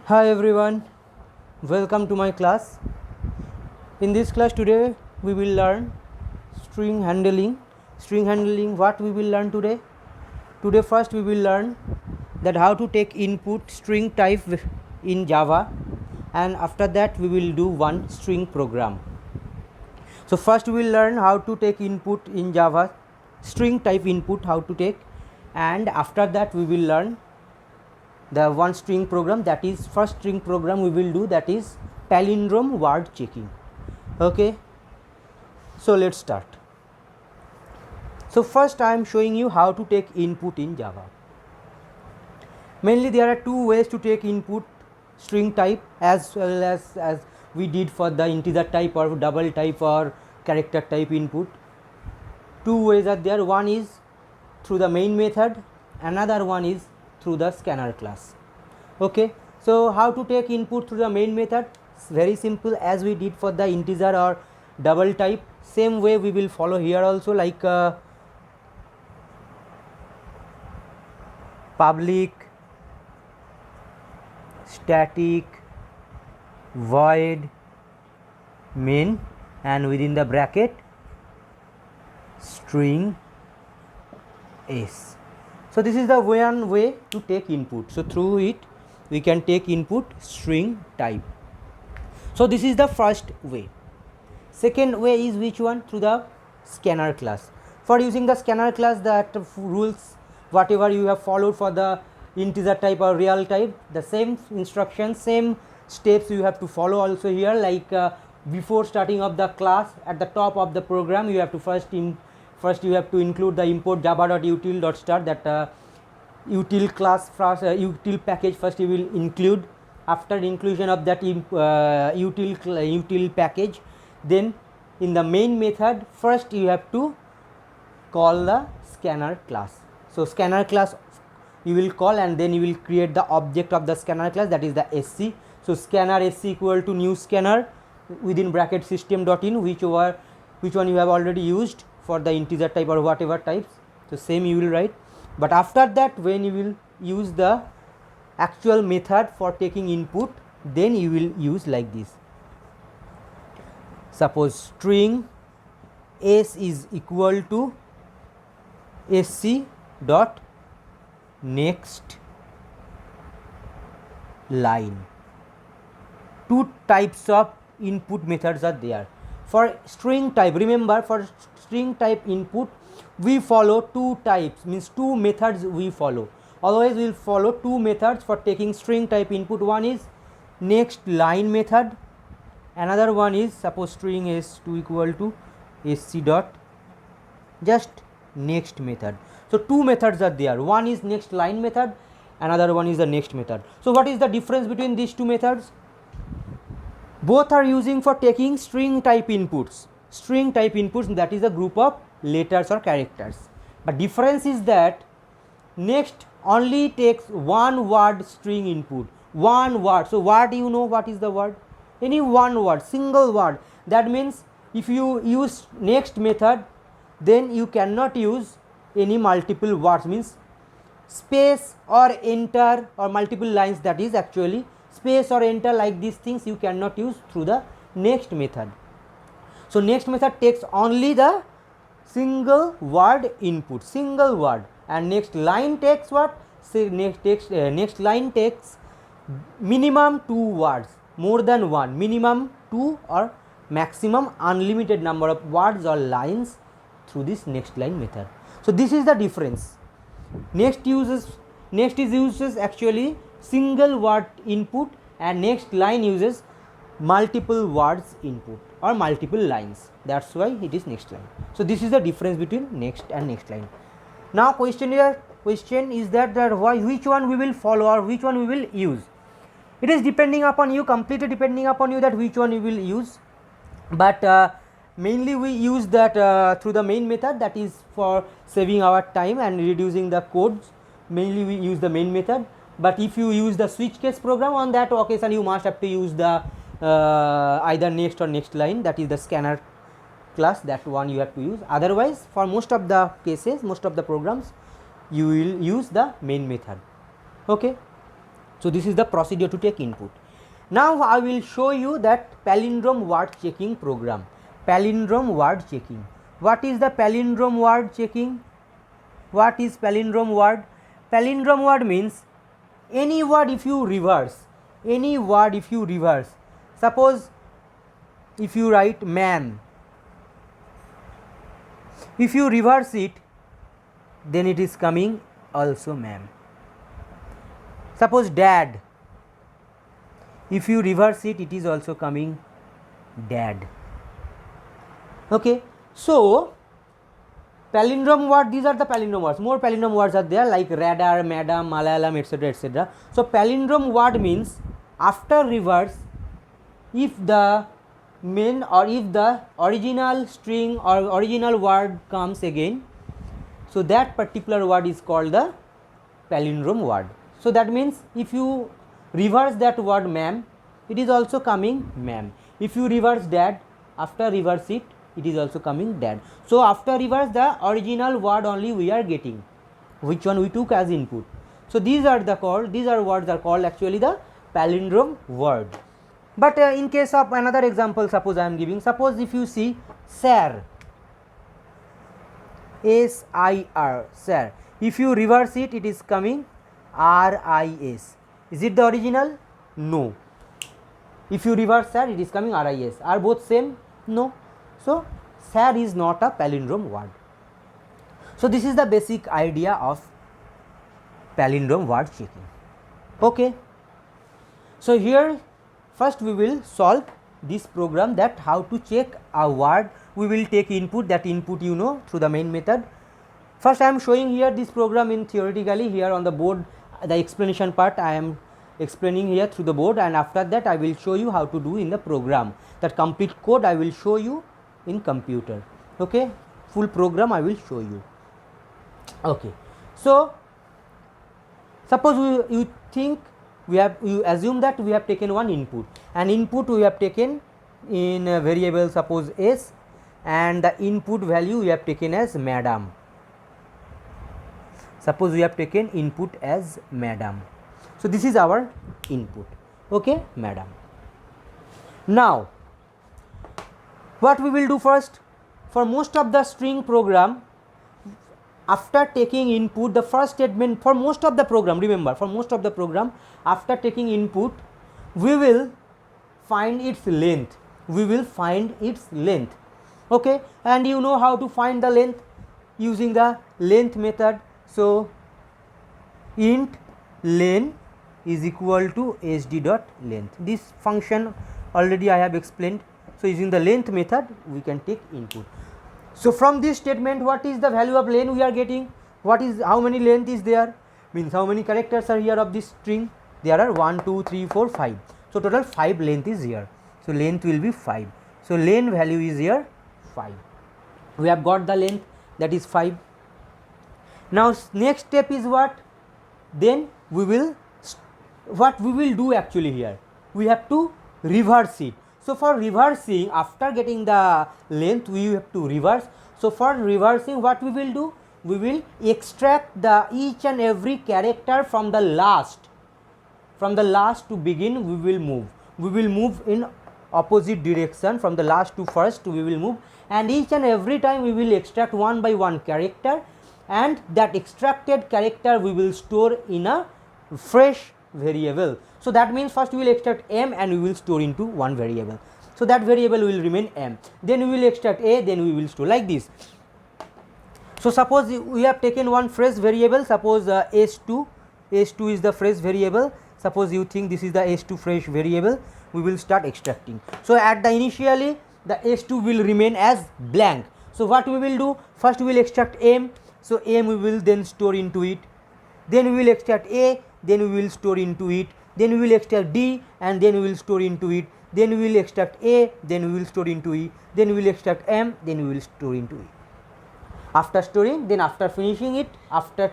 Hi everyone, welcome to my class. In this class today we will learn string handling. String handling, what we will learn today? Today first we will learn that how to take input string type in Java, and after that we will do one string program. So first we will learn how to take input in Java, string type input how to take, and after that we will learn the one string program, that is first string program we will do, that is palindrome word checking. Okay, so let's start. So first I am showing you how to take input in Java. Mainly there are two ways to take input string type, as well as we did for the integer type or double type or character type input. Two ways are there. One is through the main method, another one is through the scanner class. Okay, so how to take input through the main method? It's very simple, as we did for the integer or double type. Same way we will follow here also, like public static void main, and within the bracket string s. So this is the one way to take input. So through it we can take input string type. So this is the first way. Second way is which one? Through the scanner class. For using the scanner class, that rules whatever you have followed for the integer type or real type, the same instructions, same steps you have to follow also here. Like before starting of the class, at the top of the program you have to first you have to include the import java.util.start, that util class first, util package first you will include. After inclusion of that util package, then in the main method first you have to call the scanner class. So scanner class you will call, and then you will create the object of the scanner class, that is the sc. So scanner sc equal to new scanner within bracket system.in, which one you have already used for the integer type or whatever types. So same you will write. But after that, when you will use the actual method for taking input, then you will use like this. Suppose string s is equal to sc dot next line. Two types of input methods are there. For string type, remember, for string type input we follow two types, means two methods we follow. Always we will follow two methods for taking string type input. One is next line method, another one is, suppose string s2 equal to sc dot just next method. So two methods are there. One is next line method, another one is the next method. So what is the difference between these two methods? Both are using for taking string type inputs. String type inputs, that is a group of letters or characters. But difference is that next only takes one word string input. One word. So word, you know what is the word? Any one word, single word. That means if you use next method, then you cannot use any multiple words, means space or enter or multiple lines, that is actually space or enter, like these things you cannot use through the next method. So next method takes only the single word input, single word, and next line takes what? Say next line takes minimum two words, more than one, minimum two or maximum unlimited number of words or lines through this next line method. So this is the difference. Next uses actually single word input, and next line uses multiple words input or multiple lines. That's why it is next line. So this is the difference between next and next line. Now question is that which one we will follow or which one we will use. It is depending upon you, completely depending upon you, that which one you will use. But mainly we use that through the main method, that is for saving our time and reducing the codes. Mainly we use the main method. But if you use the switch case program, on that occasion you must have to use the either next or next line, that is the scanner class, that one you have to use. Otherwise for most of the cases, most of the programs, you will use the main method. Okay. So this is the procedure to take input. Now I will show you that palindrome word checking program. Palindrome word checking. What is the palindrome word checking? What is palindrome word? Palindrome word means any word if you reverse, any word if you reverse. Suppose if you write man, if you reverse it, then it is coming also ma'am. Suppose dad, if you reverse it, it is also coming dad. Okay, so palindrome word, these are the palindrome words. More palindrome words are there like radar, madam, Malayalam, etc., etc. So palindrome word means after reverse, if the main or if the original string or original word comes again, so that particular word is called the palindrome word. So that means if you reverse that word ma'am, it is also coming ma'am. If you reverse dad, after reverse it, it is also coming dad. So after reverse, the original word only we are getting, which one we took as input. So these are words are called actually the palindrome word. But in case of another example, suppose I am giving, suppose if you see sir, S-I-R, sir, if you reverse it, it is coming R-I-S. Is it the original? No. If you reverse sir, it is coming R-I-S. Are both same? No. So sir is not a palindrome word. So this is the basic idea of palindrome word checking. Okay. So here first we will solve this program, that how to check a word. We will take input, that input you know through the main method. First I am showing here this program in theoretically here on the board, the explanation part I am explaining here through the board, and after that I will show you how to do in the program. That complete code I will show you in computer. Okay, full program I will show you. Okay, so suppose you think you assume that we have taken one input, and input we have taken in a variable suppose s, and the input value we have taken as madam. Suppose we have taken input as madam. So this is our input. Okay, madam. Now what we will do first, for most of the string program, after taking input, the first statement for most of the program, remember, for most of the program, after taking input, we will find its length. We will find its length. Okay, and you know how to find the length using the length method. So int len is equal to sd dot length. This function already I have explained. So using the length method, we can take input. So from this statement, what is the value of len we are getting? What is, how many length is there? Means how many characters are here of this string? There are 1, 2, 3, 4, 5. So total 5 length is here. So length will be 5. So len value is here 5. We have got the length, that is 5. Now next step is what? Then we will, what we will do actually here? We have to reverse it. So for reversing, after getting the length, we have to reverse. So for reversing, what we will do? We will extract the each and every character from the last. From the last to begin, we will move. We will move in opposite direction, from the last to first we will move, and each and every time we will extract one by one character, and that extracted character we will store in a fresh variable. So that means first we will extract m and we will store into one variable. So that variable will remain m. Then we will extract a, then we will store like this. So suppose we have taken one fresh variable, suppose s2 is the fresh variable. Suppose you think this is the s2 fresh variable, we will start extracting. So at the initially the s2 will remain as blank. So what we will do? First we will extract m. So m we will then store into it. Then we will extract a, then we will store into it. Then we will extract d, and then we will store into it. Then we will extract a, then we will store into it. Then we will extract m, then we will store into it. After storing, then after finishing it, after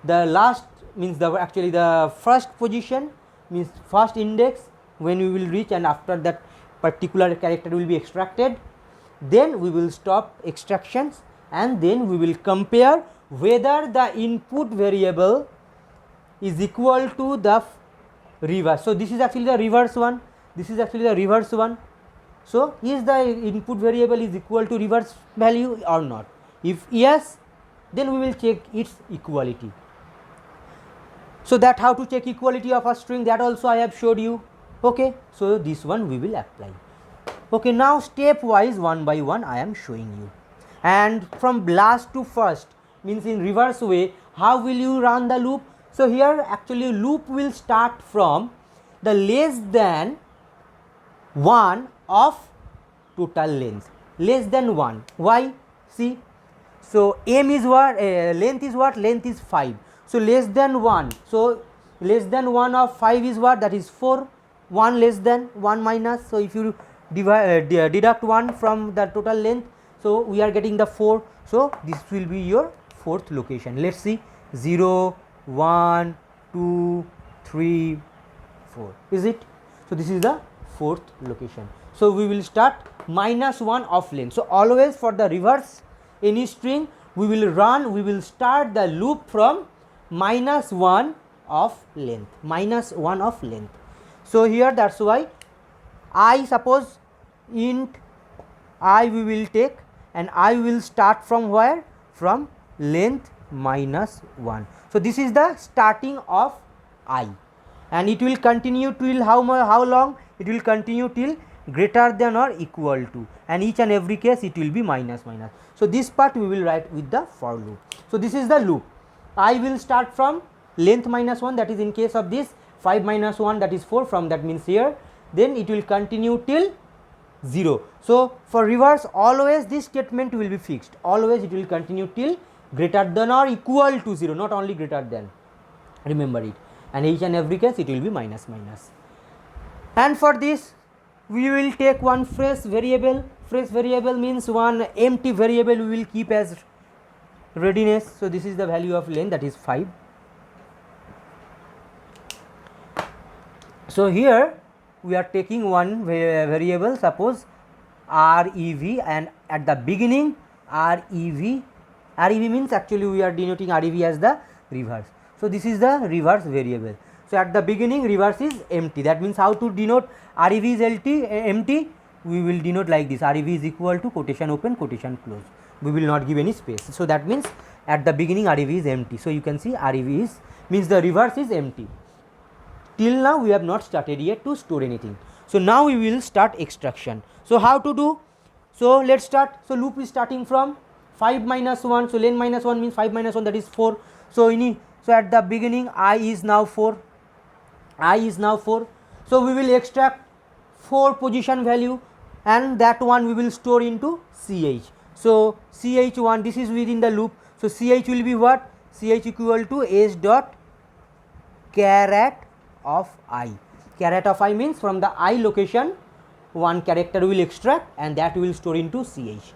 the last means the actually the first position means first index when we will reach, and after that particular character will be extracted, then we will stop extractions, and then we will compare whether the input variable is equal to the reverse. So this is actually the reverse one, this is actually the reverse one. So is the input variable is equal to reverse value or not? If yes, then we will check its equality. So that how to check equality of a string, that also I have showed you. Okay, so this one we will apply. Okay, now stepwise one by one I am showing you, and from last to first, means in reverse way, how will you run the loop? So here actually loop will start from the less than 1 of total length, less than 1. Why? See, so m is what, length is what, length is 5. So less than 1, so less than 1 of 5 is what, that is 4. 1 less than 1 minus, so if you deduct 1 from the total length, so we are getting the 4. So this will be your fourth location. Let's see, 0 1 2 3 4, is it? So this is the fourth location. So we will start minus 1 of length. So always for the reverse any string, we will start the loop from minus 1 of length, minus 1 of length. So here that's why I, suppose int I we will take, and I will start from where, from length minus 1. So this is the starting of I, and it will continue till how long? It will continue till greater than or equal to, and each and every case it will be minus minus. So this part we will write with the for loop. So this is the loop. I will start from length minus 1, that is in case of this 5 minus 1, that is 4, from that means here, then it will continue till 0. So for reverse always this statement will be fixed, always it will continue till greater than or equal to 0, not only greater than, remember it, and each and every case it will be minus minus. And for this we will take one fresh variable. Fresh variable means one empty variable we will keep as readiness. So this is the value of length, that is 5. So here we are taking one variable, suppose REV, and at the beginning REV means actually we are denoting REV as the reverse. So this is the reverse variable. So at the beginning reverse is empty, that means how to denote REV is empty, we will denote like this, REV is equal to quotation open quotation close, we will not give any space. So that means at the beginning REV is empty. So you can see REV is means the reverse is empty. Till now we have not started yet to store anything. So now we will start extraction. So how to do? So let's start. So loop is starting from 5 minus 1. So length minus 1 means 5 minus 1, that is 4. So at the beginning I is now 4. I is now 4. So we will extract 4 position value, and that one we will store into CH. So CH1, this is within the loop. So CH will be what? CH equal to S dot caret of I. Caret of I means from the I location one character will extract, and that will store into CH.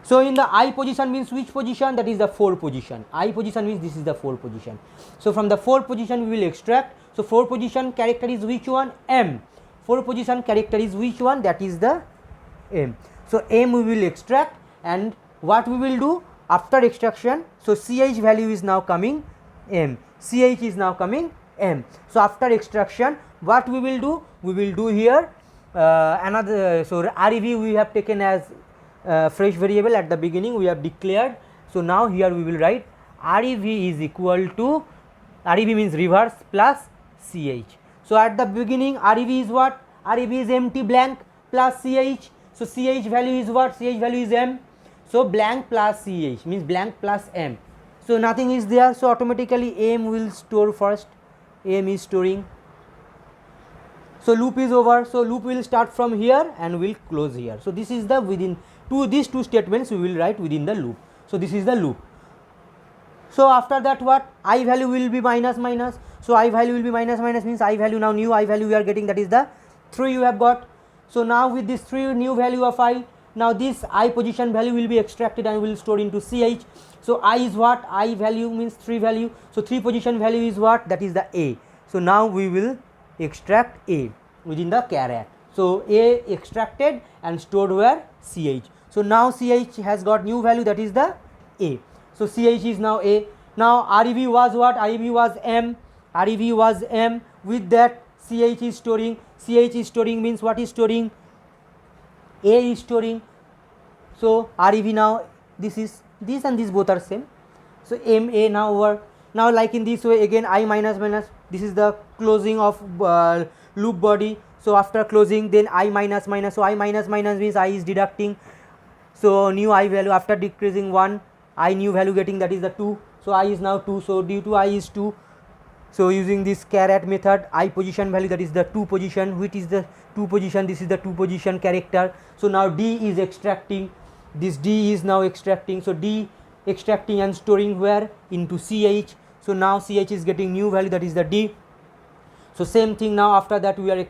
So in the I position means which position? That is the 4 position. I position means this is the 4 position. So from the 4 position we will extract. So 4 position character is which one? M. 4 position character is which one? That is the M. So M we will extract, and what we will do after extraction? So CH value is now coming M. CH is now coming M. So after extraction what we will do? We will do here another, so REV we have taken as fresh variable at the beginning, we have declared. So now here we will write REV is equal to, REV means reverse, plus CH. So at the beginning REV is what? REV is empty blank plus CH. So CH value is what? CH value is M. So blank plus CH means blank plus M. So nothing is there, so automatically M will store first. M is storing. So loop is over. So loop will start from here and will close here. So this is the within these two statements we will write within the loop. So this is the loop. So after that what? I value will be minus minus. So I value will be minus minus means I value, now new I value we are getting, that is the 3 you have got. So now with this 3 new value of I, now this I position value will be extracted and will store into CH. So I is what? I value means 3 value. So 3 position value is what? That is the A. So now we will extract A within the caret. So A extracted and stored where? CH. So now CH has got new value, that is the A. So CH is now A. Now REV was what? REV was M. REV was M. with that ch is storing. Ch is storing means what is storing? A is storing. So rev now, this is this and this both are same. So ma now over, now like in this way again, I minus minus, this is the closing of loop body. So after closing, then I minus minus, so I minus minus means I is deducting. So new I value after decreasing 1, I new value getting, that is the 2. So I is now 2, so due to I is 2, so using this caret method, I position value, that is the 2 position, which is the 2 position, this is the 2 position character. So now D is extracting, this D is now extracting, so D extracting and storing where? Into ch. So now ch is getting new value, that is the D. So same thing now, after that we are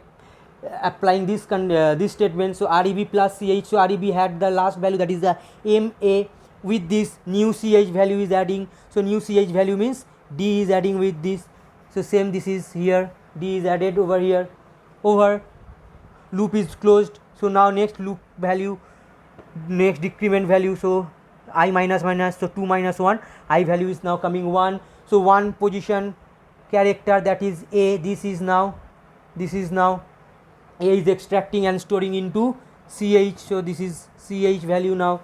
applying this this statement. So rev plus ch, so rev had the last value, that is the ma, with this new ch value is adding. So new ch value means D is adding with this. So same, this is here, D is added over here, over, loop is closed. So now next loop value, next decrement value, so I minus minus, so 2 minus 1, I value is now coming 1. So 1 position character, that is A, this is now A is extracting and storing into ch. So this is ch value now.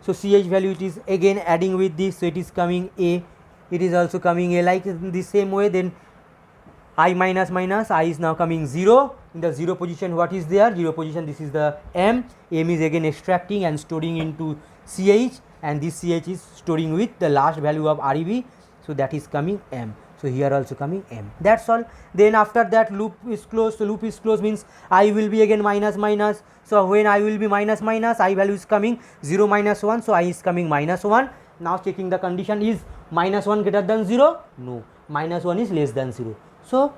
So ch value it is again adding with this, so it is coming A, it is also coming A, like in the same way. Then I minus minus, I is now coming 0, in the 0 position what is there? 0 position, this is the m is again extracting and storing into ch, and this ch is storing with the last value of rev, so that is coming m. So here also coming m, that's all. Then after that loop is closed. So loop is closed means I will be again minus minus. So when I will be minus minus, I value is coming 0 minus 1, so I is coming minus 1. Now checking the condition, is minus 1 greater than 0? No, minus 1 is less than 0. So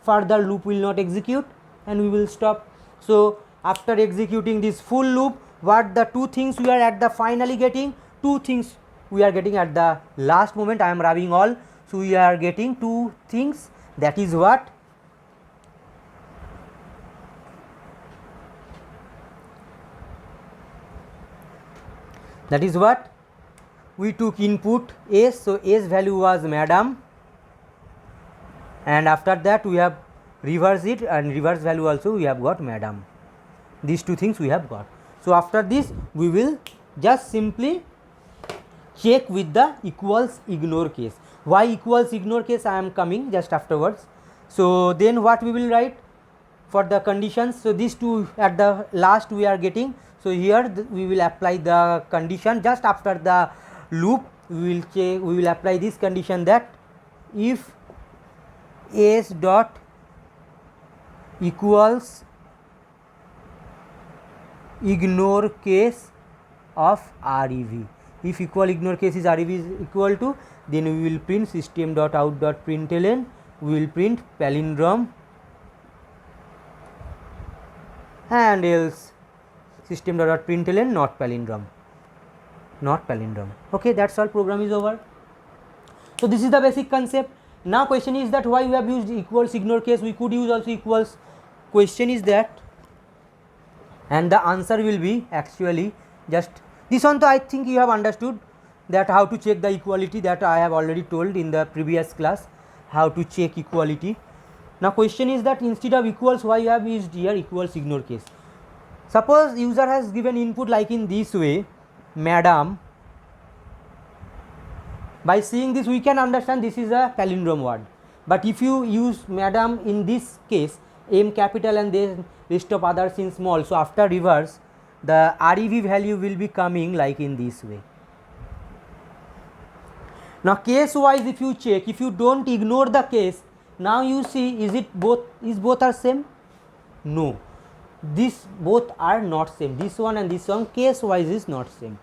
further loop will not execute and we will stop. So after executing this full loop, what the two things we are at the finally getting? Two things we are getting at the last moment. I am rubbing all. So we are getting two things, that is what? That is what? We took input S, so S value was madam, and after that we have reversed it, and reverse value also we have got madam. These two things we have got. So after this we will just simply check with the equals ignore case. Why equals ignore case? I am coming just afterwards. So then what we will write for the conditions? So these two at the last we are getting. So here we will apply the condition just after the loop. We will check, we will apply this condition, that if S dot equals ignore case of rev. If ignore case is rev is equal to, then we will print system dot out dot println, we will print palindrome, and else system dot println not palindrome, not palindrome. Okay, that's all, program is over. So this is the basic concept. Now question is that why we have used equals ignore case? We could use also equals. Question is that, and the answer will be actually just this one. So I think you have understood that how to check the equality, that I have already told in the previous class how to check equality. Now question is that instead of equals, why you have used here equals ignore case? Suppose user has given input like in this way, madam. By seeing this we can understand this is a palindrome word, but if you use madam in this case, M capital and then rest of others in small, so after reverse the rev value will be coming like in this way. Now case wise if you check, if you don't ignore the case, now you see, is it both are same? No, this both are not same. This one and this one case wise is not same.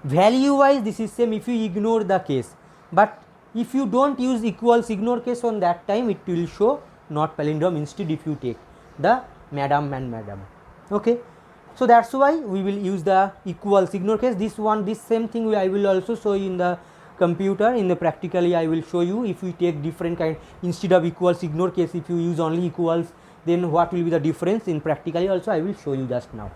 Value wise this is same if you ignore the case, but if you don't use equals ignore case, on that time it will show not palindrome instead if you take the madam and madam. Okay, so that's why we will use the equals ignore case. This one, this same thing I will also show you in the computer, in the practically I will show you. If we take different kind, instead of equals ignore case, if you use only equals, then what will be the difference? In practically also I will show you just now.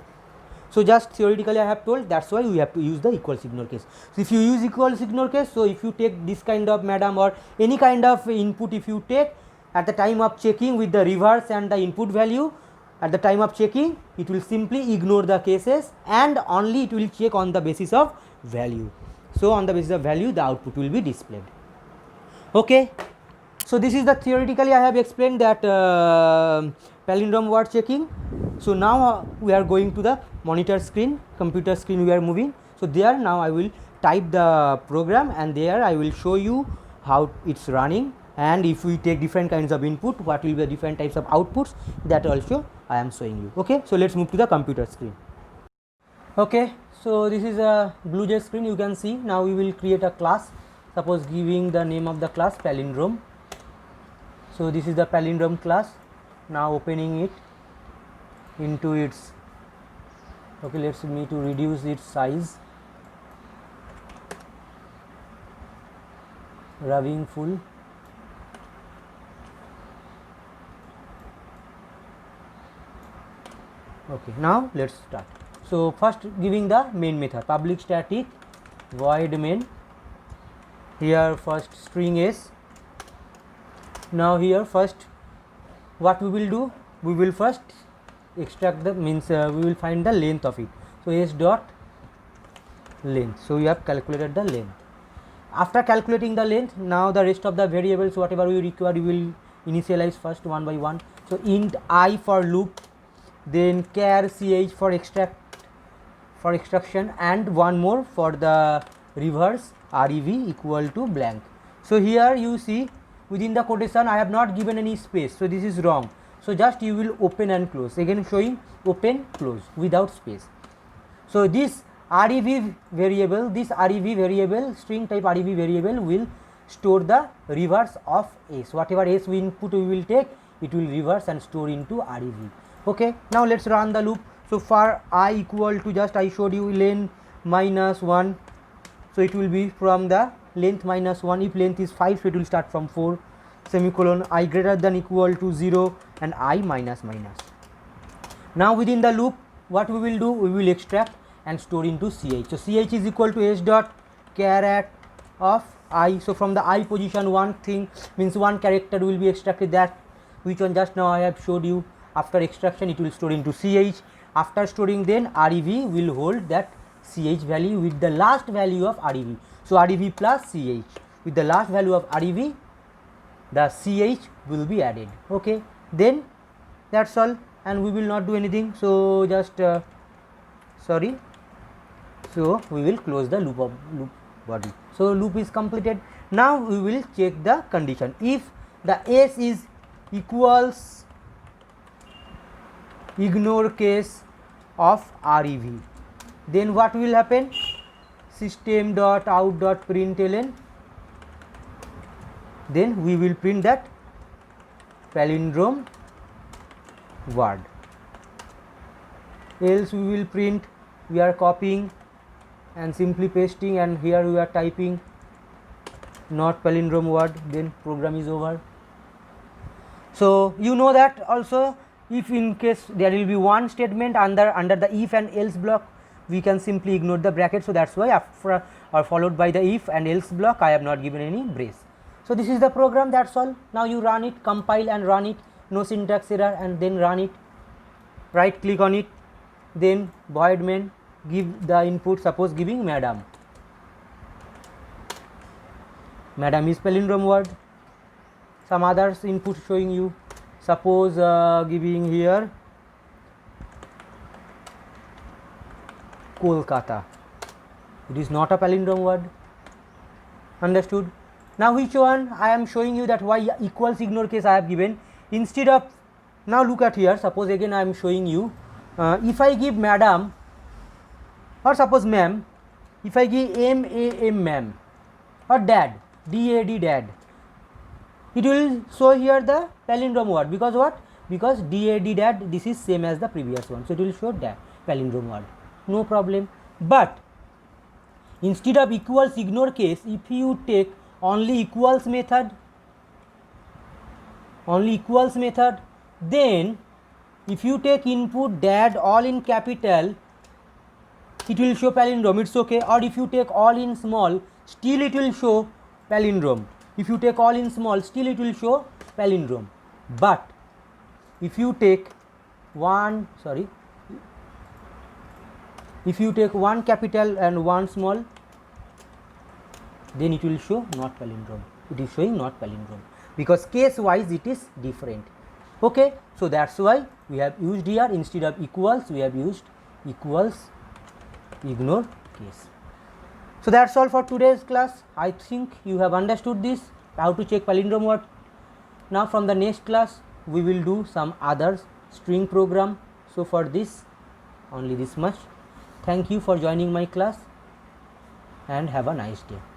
So just theoretically I have told, that's why we have to use the equals ignore case. So if you use equals ignore case, so if you take this kind of madam or any kind of input, if you take, at the time of checking with the reverse and the input value, at the time of checking it will simply ignore the cases and only it will check on the basis of value. So on the basis of value the output will be displayed. Okay. So this is the theoretically I have explained that palindrome word checking. So now we are going to the monitor screen, computer screen we are moving. So there now I will type the program and there I will show you how it's running, and if we take different kinds of input what will be the different types of outputs, that also I am showing you. Okay, so let's move to the computer screen. Okay, so this is a BlueJ screen, you can see. Now we will create a class, suppose giving the name of the class palindrome. So this is the palindrome class. Now opening it into its, okay, let's me to reduce its size, rubbing full. Okay, now let's start. So first giving the main method, public static void main, here first string s. Now here first what we will do, we will first extract the means we will find the length of it. So s dot length, so we have calculated the length. After calculating the length, now the rest of the variables whatever we require we will initialize first one by one. So int I for loop, then char ch for extraction, and one more for the reverse rev equal to blank. So here you see within the quotation I have not given any space, so this is wrong. So just you will open and close, again showing open close without space. So this rev variable, this rev variable, string type rev variable will store the reverse of s, whatever s we input we will take, it will reverse and store into rev. Okay, now let's run the loop. So for I equal to, just I showed you length minus 1, so it will be from the length minus 1. If length is 5, so it will start from 4, semicolon, I greater than equal to 0 and I minus minus. Now within the loop what we will do, we will extract and store into ch. So ch is equal to s dot char of I. So from the I position one thing means one character will be extracted, that which one just now I have showed you. After extraction it will store into ch. After storing then rev will hold that ch value with the last value of rev. So rev plus ch, with the last value of rev the ch will be added. Okay, then that's all, and we will not do anything. So just sorry, so we will close the loop body. So loop is completed. Now we will check the condition. If the s is equals ignore case of rev, then what will happen, system dot out dot println, then we will print that palindrome word. Else we will print, we are copying and simply pasting, and here we are typing not palindrome word, then program is over. So you know that also, if in case there will be one statement under the if and else block, we can simply ignore the bracket. So that's why after or followed by the if and else block I have not given any brace. So this is the program, that's all. Now you run it, compile and run it, no syntax error, and then run it. Right click on it, then void main, give the input, suppose giving madam. Madam is palindrome word. Some others input showing you, suppose giving here Kolkata, it is not a palindrome word. Understood? Now which one I am showing you, that why equals ignore case I have given instead of. Now look at here, suppose again I am showing you, if I give madam or suppose ma'am, if I give m ma'am or dad, dad dad, it will show here the palindrome word, because what, because dad dad this is same as the previous one, so it will show that palindrome word, no problem. But instead of equals ignore case, if you take only equals method, then if you take input dad all in capital, it will show palindrome, it's okay. Or if you take all in small, still it will show palindrome. If you take all in small, still it will show palindrome. But if you take one capital and one small, then it will show not palindrome. It is showing not palindrome because case wise it is different. Okay, so that's why we have used here, instead of equals we have used equals. Ignore case. So that's all for today's class. I think you have understood this, how to check palindrome word. Now from the next class we will do some other string program. So for this only this much. Thank you for joining my class and have a nice day.